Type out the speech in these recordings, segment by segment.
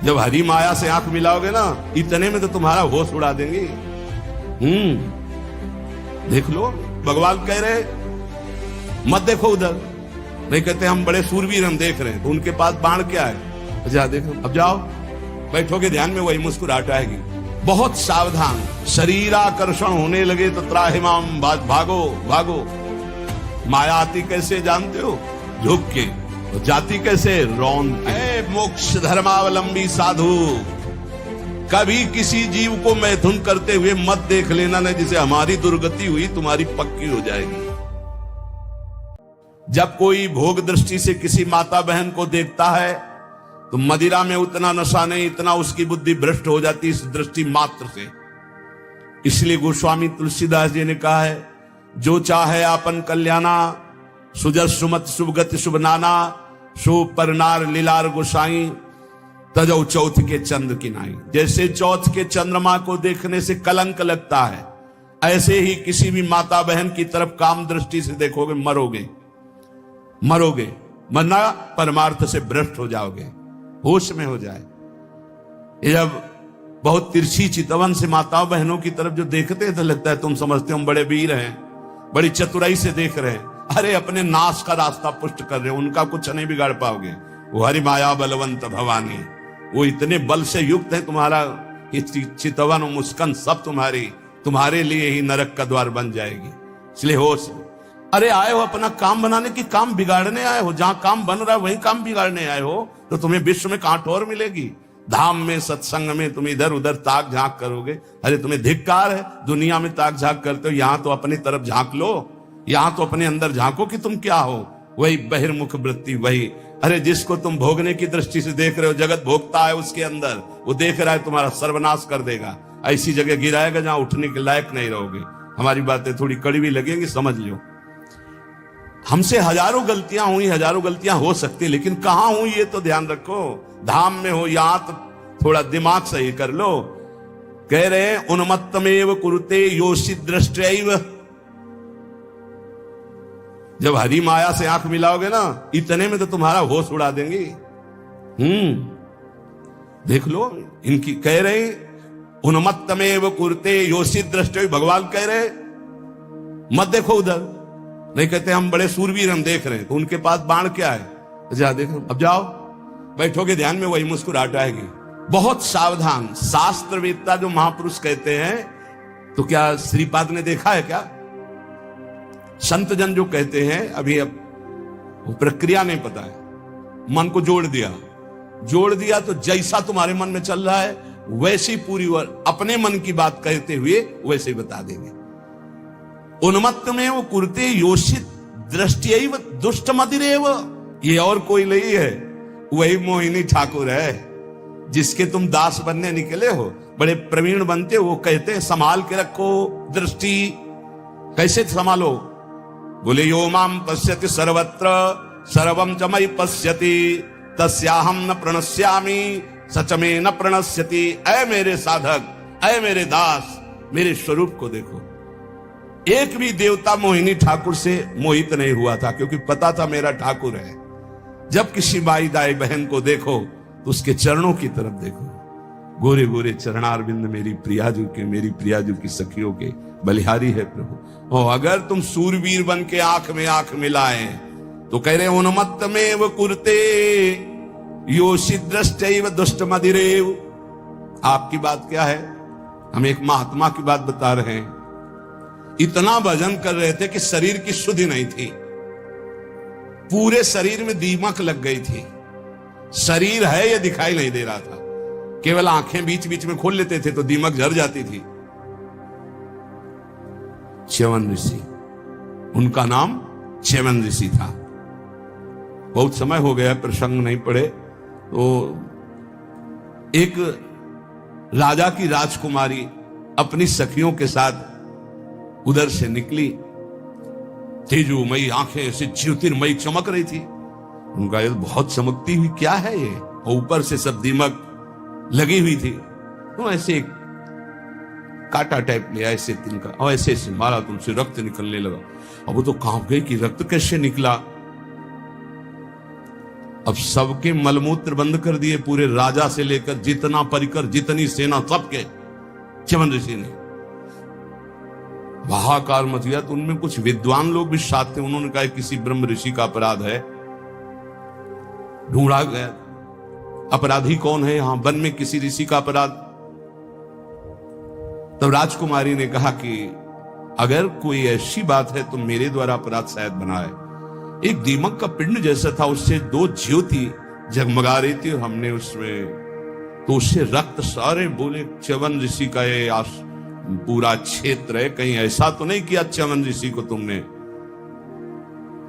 जब हरी माया से आंख मिलाओगे ना, इतने में तो तुम्हारा होश उड़ा देंगे। देख लो, भगवान कह रहे मत देखो उधर। नहीं कहते हम बड़े सूरवीर हम देख रहे हैं, तो उनके पास बाण क्या है? जा देखो, अब जाओ बैठोगे ध्यान में, वही मुस्कुराहट आएगी। बहुत सावधान, शरीराकर्षण होने लगे तो त्राहिमाम, भागो भागो। माया आती कैसे जानते हो? झुक के। तो जाती कैसे? रौंद के। मोक्ष धर्मावलंबी साधु, कभी किसी जीव को मैथुन करते हुए मत देख लेना, नहीं जिसे हमारी दुर्गति हुई तुम्हारी पक्की हो जाएगी। जब कोई भोग दृष्टि से किसी माता बहन को देखता है तो मदिरा में उतना नशा नहीं, इतना उसकी बुद्धि भ्रष्ट हो जाती इस दृष्टि मात्र से। इसलिए गोस्वामी तुलसीदास जी ने कहा है, जो चाहे आपन कल्याणा, सुजस सुमत शुभगति शुभ नाना, शुभ परनार लीलार गोसाई, तजौ चौथ के चंद्र की नाई। जैसे चौथ के चंद्रमा को देखने से कलंक लगता है, ऐसे ही किसी भी माता बहन की तरफ काम दृष्टि से देखोगे मरोगे। मरोगे मरना परमार्थ से भ्रष्ट हो जाओगे, होश में हो जाए। ये जब बहुत तिरछी चितवन से माताओं बहनों की तरफ जो देखते हैं तो लगता है तुम समझते हो हम बड़े वीर हैं, बड़ी चतुराई से देख रहे हैं। अरे अपने नाश का रास्ता पुष्ट कर रहे हो, उनका कुछ नहीं बिगाड़ पाओगे। वो हरि माया बलवंत भवानी, वो इतने बल से युक्त है, तुम्हारा चितवन और मुस्कान सब तुम्हारे लिए ही नरक का द्वार बन जाएगी। इसलिए होश। अरे आए हो अपना काम बनाने की, काम बिगाड़ने आए हो? जहां काम बन रहा है वही काम बिगाड़ने आए हो तो तुम्हें विश्व में कहां ठोर मिलेगी? धाम में सत्संग में तुम इधर उधर ताक झांक करोगे। अरे तुम्हें धिक्कार है, दुनिया में ताक झांक करते हो, यहां तो अपनी तरफ झांक लो, यहां तो अपने अंदर झांको कि तुम क्या हो। वही बहिर्मुख वृत्ति, वही। अरे जिसको तुम भोगने की दृष्टि से देख रहे हो, जगत भोगता है उसके अंदर, वो देख रहा है तुम्हारा सर्वनाश कर देगा, ऐसी जगह गिराएगा जहां उठने के लायक नहीं रहोगे। हमारी बातें थोड़ी कड़वी लगेंगी, समझ लो। हमसे हजारों गलतियां हुई, हजारों गलतियां हो सकती, लेकिन कहां हुई ये तो ध्यान रखो। धाम में हो, यहां तो थोड़ा दिमाग सही कर लो। कह रहे हैं उन्मत्तमेव कुरुते योषित दृष्टैव। जब हरी माया से आंख मिलाओगे ना, इतने में तो तुम्हारा होश उड़ा देंगे। देख लो, इनकी कह रहे उन्मत्तमेव कुरुते योषित दृष्टैव। भगवान कह रहे मत देखो उधर। नहीं कहते हम बड़े सूरवीर हम देख रहे हैं, तो उनके पास बाण क्या है? जा देखो, अब जाओ बैठोगे ध्यान में, वही मुस्कुराहट आएगी। बहुत सावधान, शास्त्रवेत्ता जो महापुरुष कहते हैं, तो क्या श्रीपाद ने देखा है क्या? संत जन जो कहते हैं, अभी अब वो प्रक्रिया नहीं पता है, मन को जोड़ दिया तो जैसा तुम्हारे मन में चल रहा है वैसी पूरी अपने मन की बात कहते हुए वैसे ही बता देंगे। उन्मत्त में वो कुरते योषित दृष्टियैव दुष्ट मदिरेव। ये और कोई नहीं है, वही मोहिनी ठाकुर है जिसके तुम दास बनने निकले हो। बड़े प्रवीण बनते वो कहते हैं संभाल के रखो दृष्टि। कैसे संभालो? बोले यो माम पश्यति सर्वत्र सर्वम च मयि पश्यति तस्याहम न प्रणश्यामि सच में न प्रणश्यति। ऐ मेरे साधक, ऐ मेरे दास, मेरे स्वरूप को देखो। एक भी देवता मोहिनी ठाकुर से मोहित नहीं हुआ था, क्योंकि पता था मेरा ठाकुर है। जब किसी माई दाई बहन को देखो तो उसके चरणों की तरफ देखो। गोरे गोरे चरणारविंद मेरी प्रियाजू के, मेरी प्रियाजू की सखियों के बलिहारी है प्रभु। और अगर तुम सूरवीर बन के आंख में आंख मिलाए तो कह रहे उन्मत्त में वो कुरते योषित दृष्टैव दुष्ट मदिरेव। आपकी बात क्या है? हम एक महात्मा की बात बता रहे हैं। इतना भजन कर रहे थे कि शरीर की शुद्धि नहीं थी, पूरे शरीर में दीमक लग गई थी। शरीर है ये दिखाई नहीं दे रहा था, केवल आंखें बीच बीच में खोल लेते थे तो दीमक झड़ जाती थी। च्यवन ऋषि, उनका नाम च्यवन ऋषि था। बहुत समय हो गया, प्रसंग नहीं पड़े। तो एक राजा की राजकुमारी अपनी सखियों के साथ उधर से निकली। तेजोमयी आंखें ऐसे ज्योतिर्मयी चमक रही थी। उनका ये बहुत चमकती हुई क्या है ये? और ऊपर से सब दीमक लगी हुई थी। तो ऐसे एक काटा टाइप लिया ऐसे तिनका, और ऐसे ऐसे मारा, तुमसे रक्त निकलने लगा। अब वो तो कांप गई कि रक्त कैसे निकला। अब सबके मलमूत्र बंद कर दिए, पूरे राजा से लेकर जितना परिकर, जितनी सेना, सबके च्यवन ऋषि ने। हाहाकार मच गया। तो उनमें कुछ विद्वान लोग भी साथ थे। उन्होंने कहा किसी ब्रह्म ऋषि का अपराध है। ढूंढा गया अपराधी कौन है, यहां वन में किसी ऋषि का अपराध। तब राजकुमारी ने कहा कि अगर कोई ऐसी बात है तो मेरे द्वारा अपराध शायद बना है। एक दीमक का पिंड जैसा था, उससे 2 ज्योति जगमगा रही थी और हमने उसमें, तो उससे रक्त सारे बोले च्यवन ऋषि का ये पूरा क्षेत्र है, कहीं ऐसा तो नहीं किया च्यवन ऋषि को तुमने।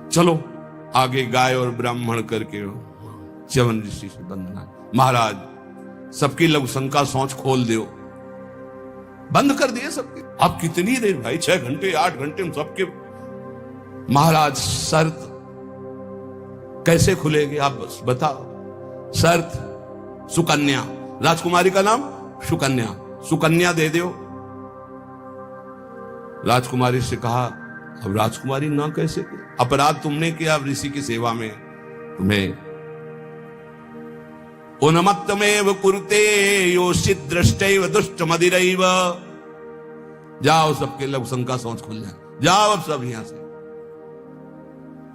चलो आगे गाय और ब्राह्मण करके च्यवन ऋषि से बंधना। महाराज सबकी लघु शंका सोच खोल दो, बंद कर दिए सबके। अब कितनी देर भाई, 6 घंटे 8 घंटे हम सबके। महाराज शर्त कैसे खुलेगी आप बस बताओ। शर्त सुकन्या, राजकुमारी का नाम सुकन्या, सुकन्या दे दो। राजकुमारी से कहा अब राजकुमारी ना कैसे, अपराध तुमने किया ऋषि की सेवा में, तुम्हें उन्मत्तमेव कुरुते योषित दृष्टैव दुष्ट मदिरैव। जाओ सबके लघु शंका सोच खुल जाए, जाओ अब सब यहां से।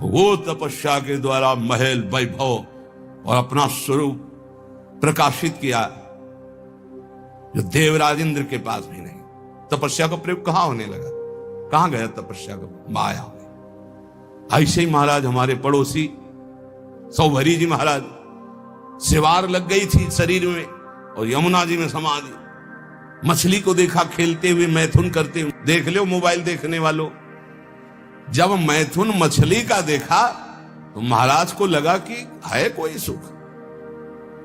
वो तपस्या के द्वारा महल वैभव और अपना स्वरूप प्रकाशित किया जो देवराज इंद्र के पास भी नहीं। तपस्या का प्रयोग कहां होने लगा, कहां गया तपस्या का, माया में। ऐसे ही महाराज हमारे पड़ोसी सौभरी जी महाराज, सिवार लग गई थी शरीर में और यमुना जी में समाधि। मछली को देखा खेलते हुए, मैथुन करते हुए। देख लो मोबाइल देखने वालों, जब मैथुन मछली का देखा तो महाराज को लगा कि है कोई सुख।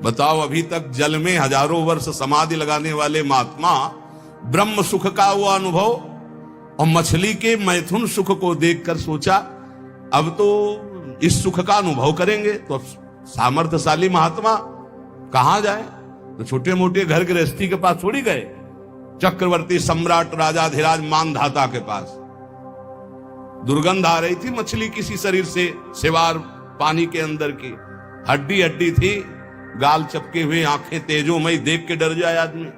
बताओ अभी तक जल में हजारों वर्ष समाधि लगाने वाले महात्मा ब्रह्म सुख का वो अनुभव, और मछली के मैथुन सुख को देखकर सोचा अब तो इस सुख का अनुभव करेंगे। तो सामर्थ्यशाली महात्मा कहां जाए, तो छोटे मोटे घर गृहस्थी के पास थोड़ी गए, चक्रवर्ती सम्राट राजाधिराज मानधाता के पास। दुर्गंध आ रही थी मछली किसी शरीर से, सिवार पानी के अंदर की, हड्डी हड्डी थी, गाल चपके हुए, आंखें तेजोमयी, देख के डर जाए आदमी।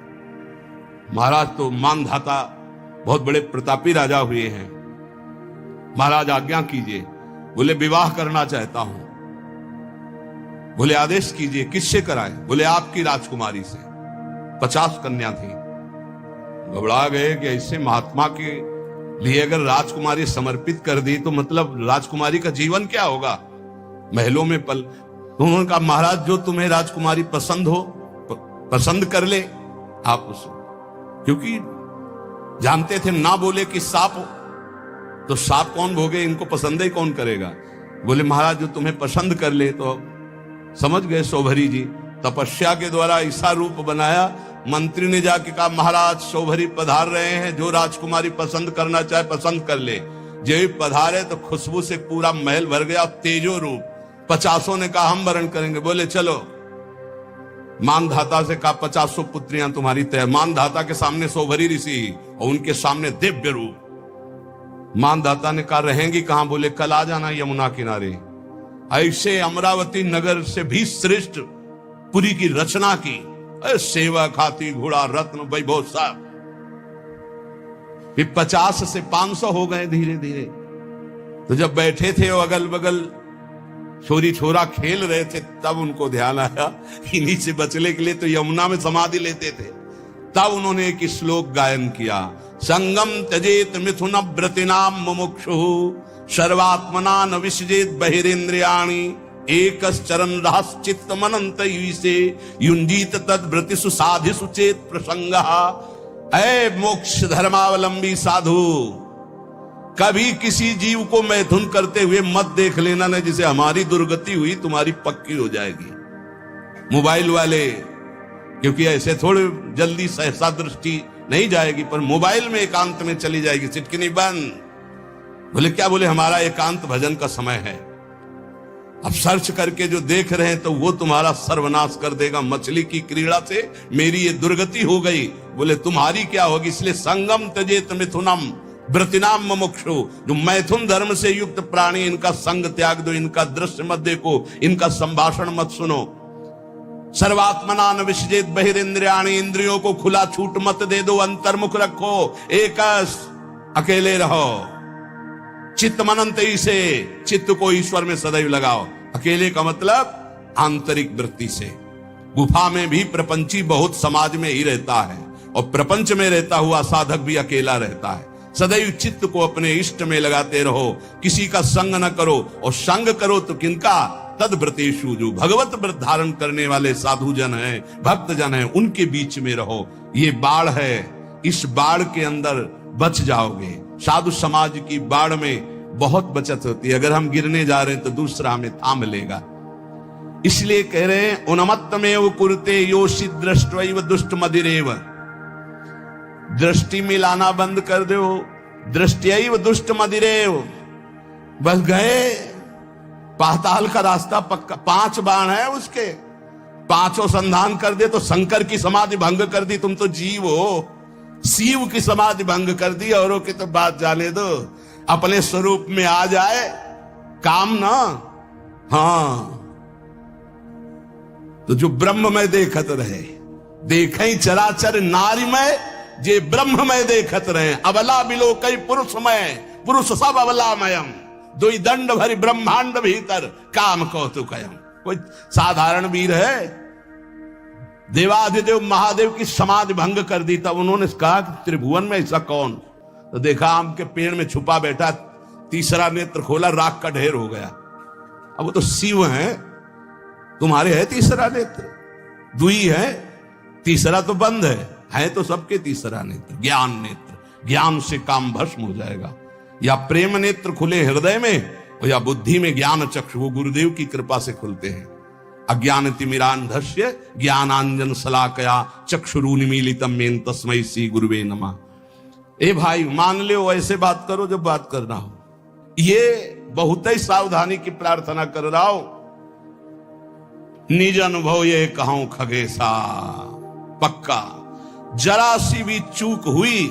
महाराज तो मानधाता बहुत बड़े प्रतापी राजा हुए हैं। महाराज आज्ञा कीजिए। बोले विवाह करना चाहता हूं। बोले आदेश कीजिए, किससे कराएं? बोले आपकी राजकुमारी से। 50 कन्या थी। घबरा गए कि ऐसे महात्मा के लिए अगर राजकुमारी समर्पित कर दी तो मतलब राजकुमारी का जीवन क्या होगा, महलों में पल। तो उन्होंने कहा महाराज जो तुम्हें राजकुमारी पसंद हो पसंद कर ले आप उसे, क्योंकि जानते थे ना बोले कि सांप हो तो सांप कौन भोगे, इनको पसंद ही कौन करेगा। बोले महाराज जो तुम्हें पसंद कर ले। तो समझ गए सौभरी जी, तपस्या के द्वारा ऐसा रूप बनाया। मंत्री ने जाके कहा महाराज सौभरी पधार रहे हैं, जो राजकुमारी पसंद करना चाहे पसंद कर ले। जब पधारे तो खुशबू से पूरा महल भर गया, तेजो रूप। 50 ने कहा हम वरण करेंगे। बोले चलो। मानधाता से कहा 50 पुत्रियां तुम्हारी तय। मानधाता के सामने सौभरी ऋषि और उनके सामने दिव्य रूप। मानधाता ने कहा रहेंगी कहां? बोले कल आ जाना यमुना किनारे। ऐसे अमरावती नगर से भी श्रेष्ठ पुरी की रचना की, सेवा खाती घोड़ा रत्न वैभव सब। फिर 50 से 500 हो गए धीरे धीरे। तो जब बैठे थे और अगल बगल छोरी छोरा खेल रहे थे, तब उनको ध्यान आया इन्हीं से बचने के लिए तो यमुना में समाधि लेते थे। तब उन्होंने एक श्लोक गायन किया, संगम त्यजेत मिथुन व्रतिनाम मुमुक्षु सर्वात्मना न विसजेत बहिरेन्द्रियाणि एक चरण रहश्चित्त मनंत से युंजीत तद व्रतिषु साधिषु चेत प्रसंगः। ऐ मोक्ष धर्मावलंबी साधु, कभी किसी जीव को मैथुन करते हुए मत देख लेना ना, जिसे हमारी दुर्गति हुई तुम्हारी पक्की हो जाएगी। मोबाइल वाले, क्योंकि ऐसे थोड़े जल्दी सहसा दृष्टि नहीं जाएगी, पर मोबाइल में एकांत में चली जाएगी, सिटकिनी बंद। बोले क्या? बोले हमारा एकांत भजन का समय है। अब सर्च करके जो देख रहे हैं तो वो तुम्हारा सर्वनाश कर देगा। मछली की क्रीड़ा से मेरी ये दुर्गति हो गई। बोले तुम्हारी क्या होगी? इसलिए संगम त्यजेत मिथुनम व्रतिनाम मुमुक्षु, जो मैथुन धर्म से युक्त प्राणी, इनका संग त्याग दो, इनका दृश्य मत देखो, इनका संभाषण मत सुनो। सर्वात्मना न विसर्जित बहिरेंद्रियाणि, इंद्रियों को खुला छूट मत दे दो, अंतर्मुख रखो, एकस अकेले रहो। चित्त मनंत से, चित्त को ईश्वर में सदैव लगाओ। अकेले का मतलब आंतरिक वृत्ति से। गुफा में भी प्रपंची बहुत समाज में ही रहता है, और प्रपंच में रहता हुआ साधक भी अकेला रहता है। सदैव चित्त को अपने इष्ट में लगाते रहो, किसी का संग न करो, और संग करो तो किनका? तद व्रतेषु, जो भगवत व्रत धारण करने वाले साधु जन हैं, भक्त जन हैं, उनके बीच में रहो। ये बाढ़ है, इस बाढ़ के अंदर बच जाओगे। साधु समाज की बाढ़ में बहुत बचत होती है। अगर हम गिरने जा रहे हैं तो दूसरा हमें थाम लेगा। इसलिए कह रहे हैं उन्मत्तमेव कुरुते योषित दृष्ट्वैव दुष्ट मदिरेव। दृष्टि मिलाना बंद कर दो, दृष्टैव दुष्ट मदिरेव। बस गए, पाताल का रास्ता पक्का, 5 बाण है उसके, 5 संधान कर दे तो शंकर की समाधि भंग कर दी। तुम तो जीव हो, शिव की समाधि भंग कर दी, औरों की तो बात जाने दो। अपने स्वरूप में आ जाए काम ना। हाँ, तो जो ब्रह्म में देखत रहे, देखें चराचर नारीमय, जे ब्रह्म में देखत रहे। अबला बिलो कई पुरुषमय, पुरुष सब अबलामयम, दुई दंड भरी ब्रह्मांड भीतर काम कौतुकयम। कोई साधारण वीर है? देवाधिदेव महादेव की समाधि भंग कर दी, तब उन्होंने कहा कि त्रिभुवन में ऐसा कौन? तो देखा आम के पेड़ में छुपा बैठा, तीसरा नेत्र खोला, राख का ढेर हो गया। अब वो तो शिव है, तुम्हारे है तीसरा नेत्र? दुई है, तीसरा तो बंद है तो सबके तीसरा नेत्र ज्ञान नेत्र। ज्ञान से काम भस्म हो जाएगा। या प्रेम नेत्र खुले हृदय में, या बुद्धि में ज्ञान चक्षु, वो गुरुदेव की कृपा से खुलते हैं। अज्ञान तिमिरांधस्य ज्ञानांजन शलाकया चक्षुरुन्मीलितम मेन तस्मै श्री गुरुवे नमः। ए भाई, मान लो ऐसे बात करो जब बात करना हो। ये बहुत ही सावधानी की प्रार्थना कर रहा हूं। निज अनुभव ये कहूं खगेशा, पक्का जरा सी भी चूक हुई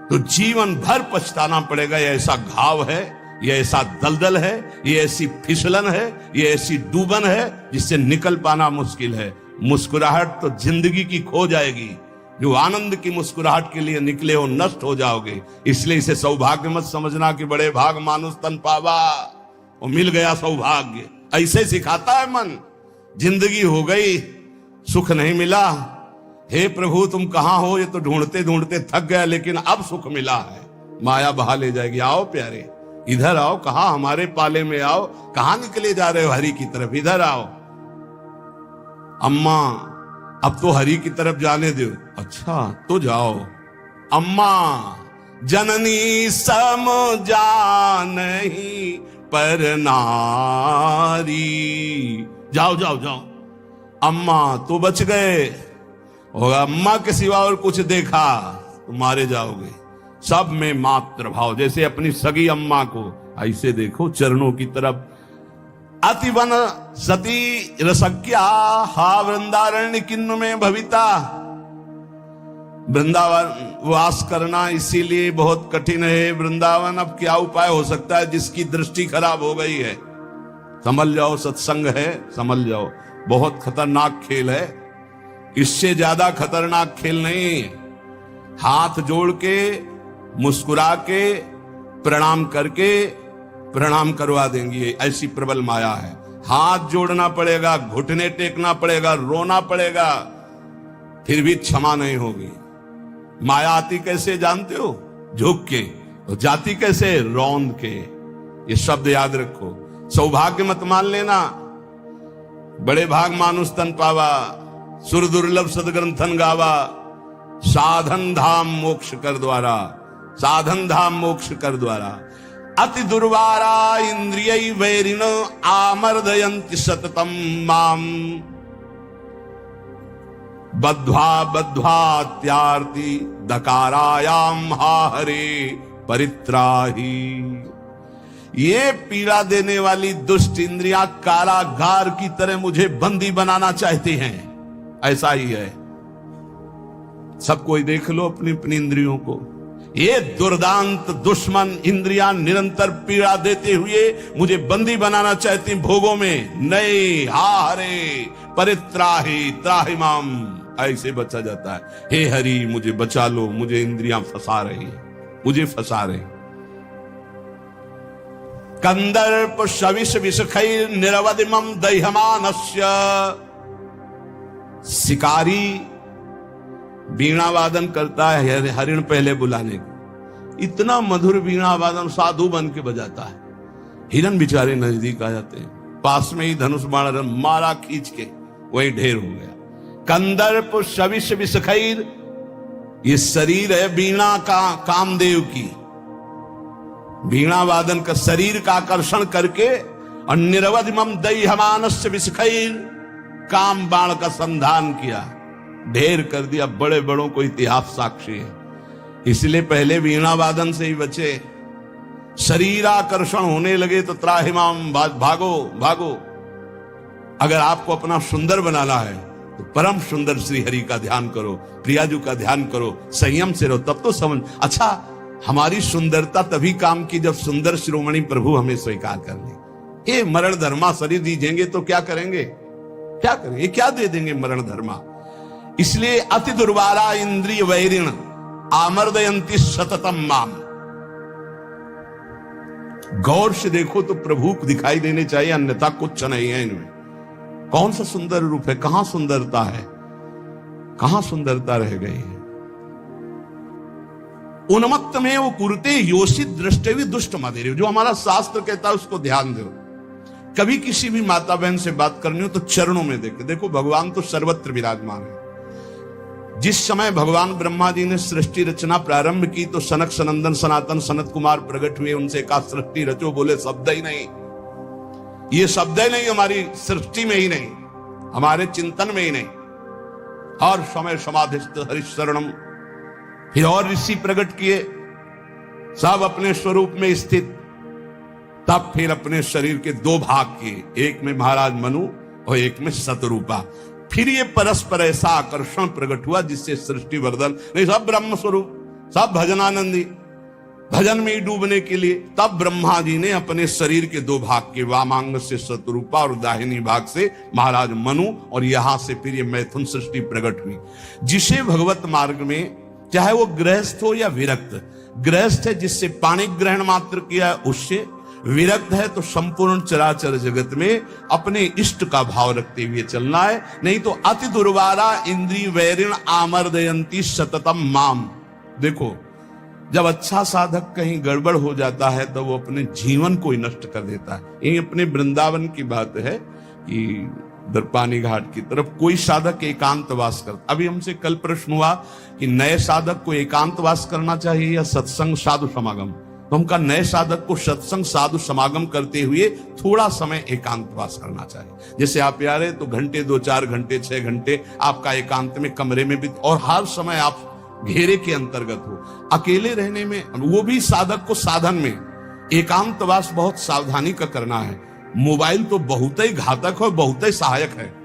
तो जीवन भर पछताना पड़ेगा। ये ऐसा घाव है, ये ऐसा दलदल है, ये ऐसी फिसलन है, ये ऐसी डूबन है जिससे निकल पाना मुश्किल है। मुस्कुराहट तो जिंदगी की खो जाएगी। जो आनंद की मुस्कुराहट के लिए निकले हो, नष्ट हो जाओगे। इसलिए इसे सौभाग्य मत समझना कि बड़े भाग मानुष तन पावा, वो मिल गया सौभाग्य। ऐसे सिखाता है मन। जिंदगी हो गई, सुख नहीं मिला, हे प्रभु तुम कहां हो? ये तो ढूंढते ढूंढते थक गया, लेकिन अब सुख मिला है। माया बहा ले जाएगी। आओ प्यारे, इधर आओ। कहां? हमारे पाले में आओ। कहां निकले जा रहे हो? हरि की तरफ। इधर आओ। अम्मा, अब तो हरि की तरफ जाने दो। अच्छा तो जाओ। अम्मा, जननी सम जानहि पर नारी। जाओ जाओ जाओ। अम्मा तो बच गए, और अम्मा के सिवा और कुछ देखा तो मारे जाओगे। सब में मात्र भाव, जैसे अपनी सगी अम्मा को ऐसे देखो, चरणों की तरफ। अतिवन सती रसज्ञा हा वृंदारण्य किन्नु में भविता। वृंदावन वास करना इसीलिए बहुत कठिन है। वृंदावन अब क्या उपाय हो सकता है? जिसकी दृष्टि खराब हो गई है, समझ जाओ, सत्संग है, समझ जाओ। बहुत खतरनाक खेल है, इससे ज्यादा खतरनाक खेल नहीं। हाथ जोड़ के, मुस्कुरा के, प्रणाम करके प्रणाम करवा देंगी, ऐसी प्रबल माया है। हाथ जोड़ना पड़ेगा, घुटने टेकना पड़ेगा, रोना पड़ेगा, फिर भी क्षमा नहीं होगी। माया आती कैसे जानते हो? झुक के। और जाती कैसे? रौंद के। ये शब्द याद रखो। सौभाग्य मत मान लेना। बड़े भाग मानुष तन पावा, सुर दुर्लभ सदग्रंथन गावा। साधन धाम मोक्ष कर द्वारा, साधन धाम मोक्ष कर द्वारा। अति दुर्वारा इंद्रिय वैरिण आमर्दयन्ति सततम माम। बद्ध्वा बद्ध्वा त्यार्ति दकारायाम हा हरे परित्राही। ये पीड़ा देने वाली दुष्ट इंद्रियां कारागार की तरह मुझे बंदी बनाना चाहती हैं। ऐसा ही है। सब कोई देख लो अपनी अपनी इंद्रियों को। ये दुर्दांत दुश्मन इंद्रियां निरंतर पीड़ा देते हुए मुझे बंदी बनाना चाहती भोगों में। नहीं, हा हरे परित्राहि त्राहि माम, ऐसे बचा जाता है। हे हरि मुझे बचा लो, मुझे इंद्रियां फंसा रही है, मुझे फंसा रही। कंदर्प शविष विषखैर निरवधिमं दह्यमानस्य। शिकारी वीणा वादन करता है हरिण पहले बुलाने को, इतना मधुर वीणा वादन साधु बन के बजाता है। हिरण बेचारे नजदीक आ जाते हैं, पास में ही धनुष बाण मारा खींच के, वही ढेर हो गया। कंदर्प शविष विषखैर, ये शरीर है वीणा का, कामदेव की वीणा वादन का शरीर का आकर्षण करके, और निरवधिमं दह्यमानस्य विषखैर, काम बाण का संधान किया, ढेर कर दिया। बड़े बड़ों को इतिहास साक्षी है, इसलिए पहले वीणा वादन से ही बचे। शरीराकर्षण होने लगे तो त्राहिमाम, भागो भागो। अगर आपको अपना सुंदर बनाना है तो परम सुंदर श्री हरि का ध्यान करो, प्रियाजू का ध्यान करो, संयम से रहो, तब तो समझ। अच्छा, हमारी सुंदरता तभी काम की जब सुंदर शिरोमणि प्रभु हमें स्वीकार कर ले। ये मरण धर्मा शरीर दीजेंगे तो क्या करेंगे, क्या करेंगे, क्या दे देंगे मरण धर्मा। इसलिए अति दुर्वारा इंद्रिय वैरिण आमर्दयंती सततम माम। गौर से देखो तो प्रभु दिखाई देने चाहिए, अन्यथा कुछ नहीं है इनमें। कौन सा सुंदर रूप है, कहां सुंदरता है, कहां सुंदरता रह गई है। उन्मत्त में वो कुरते योषित दृष्टि दुष्ट मदेरे, जो हमारा शास्त्र कहता है उसको ध्यान दो। कभी किसी भी माता बहन से बात करनी हो तो चरणों में देखे। देखो भगवान तो सर्वत्र विराजमान है। जिस समय भगवान ब्रह्मा जी ने सृष्टि रचना प्रारंभ की तो सनक सनंदन सनातन सनत कुमार प्रकट हुए, उनसे कहा सृष्टि रचो, बोले शब्द ही नहीं, ये शब्द ही नहीं, हमारी सृष्टि में ही नहीं, हमारे चिंतन में ही नहीं। हर समय समाधिस्थ हरिशरणम। फिर और ऋषि प्रकट किए, सब अपने स्वरूप में स्थित। तब फिर अपने शरीर के दो भाग किए, एक में महाराज मनु और एक में शतरूपा। फिर ये परस्पर ऐसा आकर्षण प्रकट हुआ जिससे सृष्टि वर्धन, नहीं सब ब्रह्म स्वरूप, सब भजनानंदी, भजन में ही डूबने के लिए। तब ब्रह्मा जी ने अपने शरीर के दो भाग के, वामांग से शतरूपा और दाहिनी भाग से महाराज मनु, और यहां से फिर ये मैथुन सृष्टि प्रकट हुई। जिसे भगवत मार्ग में, चाहे वो गृहस्थ हो या विरक्त, गृहस्थ है जिससे पाणी ग्रहण मात्र किया उससे, विरक्त है तो संपूर्ण चराचर जगत में अपने इष्ट का भाव रखते हुए चलना है। नहीं तो अति दुर्वारा इंद्रिय वैरिण आमर्दयंती सततम माम। देखो, जब अच्छा साधक कहीं गड़बड़ हो जाता है तो वो अपने जीवन को ही नष्ट कर देता है। ये अपने वृंदावन की बात है कि दरपानी घाट की तरफ कोई साधक एकांतवास करता। अभी हमसे कल प्रश्न हुआ कि नए साधक को एकांतवास करना चाहिए या सत्संग साधु समागम। तो हम कहा नए साधक को सत्संग साधु समागम करते हुए थोड़ा समय एकांतवास करना चाहिए। जैसे आप आ रहे तो घंटे, 2-4 घंटे, 6 घंटे आपका एकांत में कमरे में भी, और हर समय आप घेरे के अंतर्गत हो। अकेले रहने में, वो भी साधक को साधन में एकांतवास बहुत सावधानी का करना है। मोबाइल तो बहुत ही घातक है, बहुत ही सहायक है।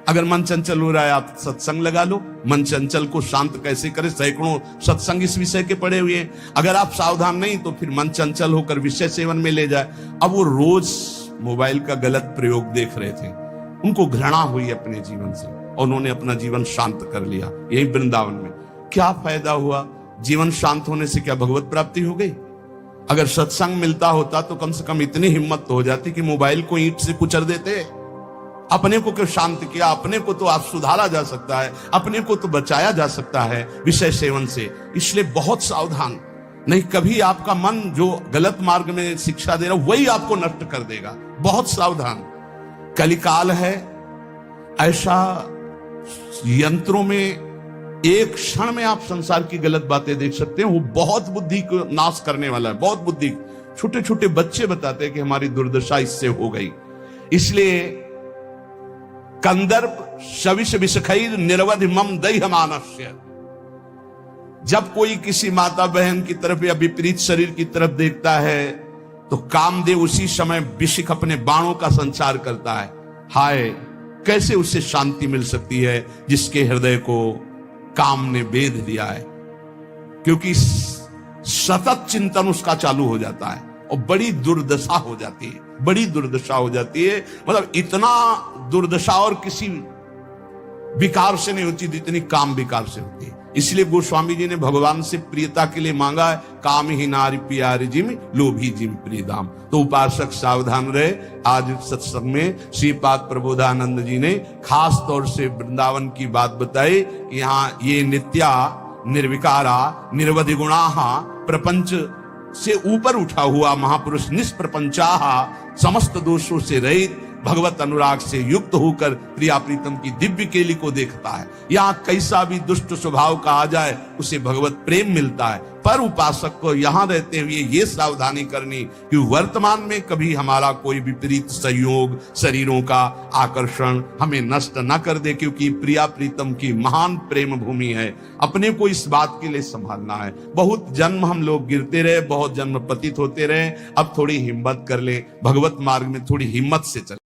अगर मन चंचल हो रहा है आप सत्संग लगा लो। मन चंचल को शांत कैसे करें, सैकड़ों सत्संग इस विषय के पड़े हुए हैं। अगर आप सावधान नहीं तो फिर मन चंचल होकर विषय सेवन में ले जाए। अब वो रोज मोबाइल का गलत प्रयोग देख रहे थे, उनको घृणा हुई अपने जीवन से और उन्होंने अपना जीवन शांत कर लिया। यही वृंदावन में क्या फायदा हुआ? जीवन शांत होने से क्या भगवत प्राप्ति हो गई? अगर सत्संग मिलता होता तो कम से कम इतनी हिम्मत तो हो जाती कि मोबाइल को ईंट से कुचल देते। अपने को क्यों शांत किया? अपने को तो आप सुधारा जा सकता है, अपने को तो बचाया जा सकता है विषय सेवन से। इसलिए बहुत सावधान, नहीं कभी आपका मन जो गलत मार्ग में शिक्षा दे रहा वही आपको नष्ट कर देगा। बहुत सावधान। कलिकाल है ऐसा, यंत्रों में एक क्षण में आप संसार की गलत बातें देख सकते हैं। वो बहुत बुद्धि को नाश करने वाला है, बहुत बुद्धि। छोटे छोटे बच्चे बताते हैं कि हमारी दुर्दशा इससे हो गई। इसलिए कंदर्प शविष विषखैर निरवधि मम दह्यमानस्य। जब कोई किसी माता बहन की तरफ या विपरीत शरीर की तरफ देखता है तो कामदेव उसी समय विषिक अपने बाणों का संचार करता है। हाय, कैसे उससे शांति मिल सकती है जिसके हृदय को काम ने बेध दिया है। क्योंकि सतत चिंतन उसका चालू हो जाता है और बड़ी दुर्दशा हो जाती है, बड़ी दुर्दशा हो जाती है। मतलब इतना दुर्दशा और किसी विकार से नहीं होती जितनी काम विकार से होती है। इसलिए गोस्वामी जी ने भगवान से प्रियता के लिए मांगा है, काम ही नारी प्यारी जिम लोभी जिम प्रियदाम। तो उपासक सावधान रहे। आज सत्संग में श्रीपाद प्रबोधानंद जी ने खास तौर से वृंदावन की बात बताई। यहाँ ये नित्या निर्विकारा निर्वधिगुणाहा प्रपंच से ऊपर उठा हुआ महापुरुष निष्प्रपंचाहा समस्त दोषों से रहित भगवत अनुराग से युक्त होकर प्रिया प्रीतम की दिव्य केली को देखता है। यहाँ कैसा भी दुष्ट स्वभाव का आ जाए उसे भगवत प्रेम मिलता है। पर उपासक को यहाँ रहते हुए ये सावधानी करनी कि वर्तमान में कभी हमारा कोई विपरीत संयोग शरीरों का आकर्षण हमें नष्ट न कर दे, क्योंकि प्रिया प्रीतम की महान प्रेम भूमि है। अपने को इस बात के लिए संभालना है। बहुत जन्म हम लोग गिरते रहे, बहुत जन्म पतित होते रहे, अब थोड़ी हिम्मत कर ले, भगवत मार्ग में थोड़ी हिम्मत से चले।